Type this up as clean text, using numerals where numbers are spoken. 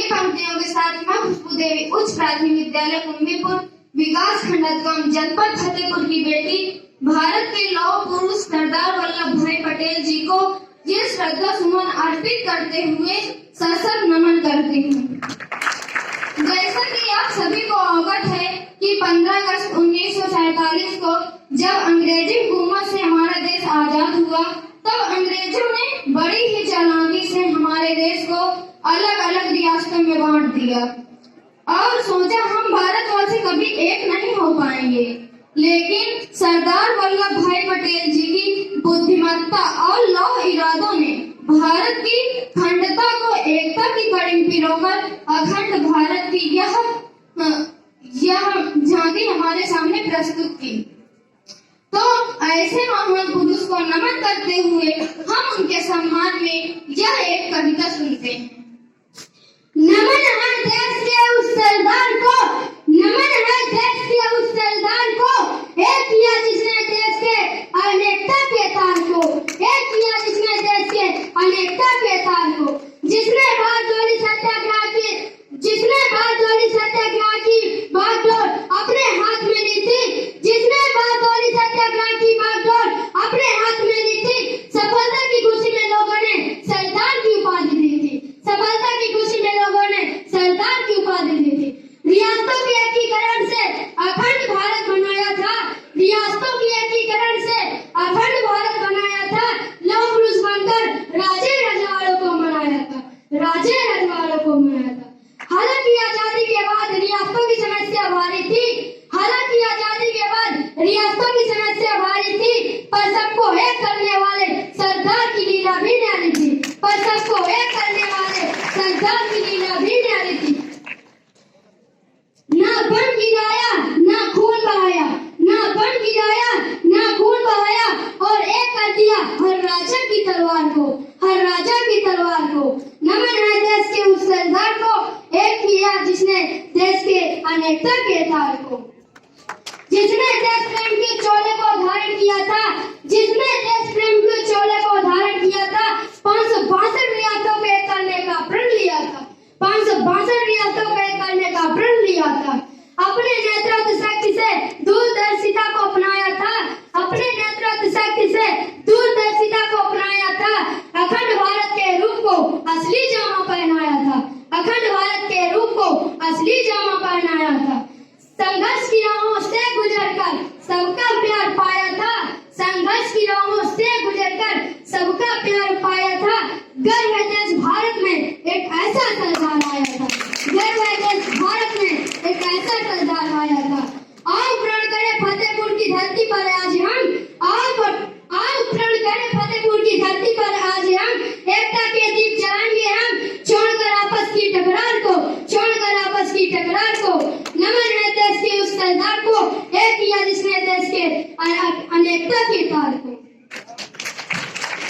पंक्तियों के साथ मैं खुशबू देवी उच्च प्राथमिक विद्यालय कुंभीपुर विकास खंड जनपद फतेहपुर की बेटी भारत के लौह पुरुष सरदार वल्लभ भाई पटेल जी को ये श्रद्धा सुमन अर्पित करते हुए सशक्त नमन करती हूँ। जैसा कि आप सभी को अवगत है कि 15 अगस्त 1947 को जब अंग्रेजी हुकूमत से हमारा देश आजाद हुआ, तब अंग्रेजों ने बड़ी ही चालाकी से हमारे देश को अलग अलग रियासतों में बांट दिया और सोचा हम भारतवासी कभी एक नहीं हो पाएंगे। लेकिन सरदार वल्लभ भाई पटेल जी की बुद्धिमत्ता और लौह इरादों ने भारत की अखंडता को एकता की कड़ी पिरोकर अखंड भारत की यह झांकी हमारे सामने प्रस्तुत की। तो ऐसे महान पुरुष को नमन करते हुए हम उनके सम्मान में यह एक कविता सुनते हैं। नमन है देश के उस सरदार को, नमन है देश के उस सरदार को, एक किया जिसने देश के अनेकता के तार को, एक किया जिसने देश के अनेकता के तार को, जिसने बारदोली सत्याग्रह की, जिसने बारदोली सत्याग्रह की बागडोर अपने हाथ में ली थी, जिसने बारदोली सत्याग्रह की बागडोर अपने हाथ में ली थी। सफलता की खुशी में लोगों ने सरदार की उपाधि दी थी, सफलता की खुशी में लोगों ने सरदार की उपाधि दी थी। रियासतों के एकीकरण से अखंड भारत बनाया था, रियासतों के एकीकरण से अखंड भारत बनाया था। लौह पुरुष बनकर राजे रजवाड़ों को मनाया था, राजे रजवाड़ों को मनाया था। हालांकि आजादी के बाद रियासतों की समस्या भारी थी, हालांकि आजादी के बाद रियासतों की समस्या भारी थी, पर सबको एक करने वाले सरदार की लीला भी न्यारी थी, पर सबको एक करने वाले सरदार की लीला भी न्यारी थी। ना बन गिराया ना खून बहाया, ना बन गिराया ना खून बहाया, और एक कर दिया हर राजा की तलवार को, हर राजा की तलवार को। नमन है देश के उस सरदार को, एक किया जिसने देश के अनेकता के तार को, जिसने देश प्रेम के चोले को धारण किया था, जिसने देश प्रेम के चोले को धारण किया था। 562 रियासतों को एक करने का प्रण लिया था, 562 रियासतों को एक करने का प्रण लिया था। अपने नेतृत्व शक्ति से दूरदर्शिता को अपनाया था, अपने नेतृत्व शक्ति से दूरदर्शिता को अपनाया था। अखंड भारत के रूप को असली जामा पहनाया था, अखंड भारत के रूप को असली जामा पहनाया था। संघर्ष की राहों से गुजरकर सबका प्यार पाया था, संघर्ष की राहों से गुजरकर सबका प्यार पाया था। गर्व है देश भारत में एक ऐसा सरदार आया था, गर्व है देश भारत में एक ऐसा सरदार आया था। आओ प्रण करें फतेहपुर की धरती पर आज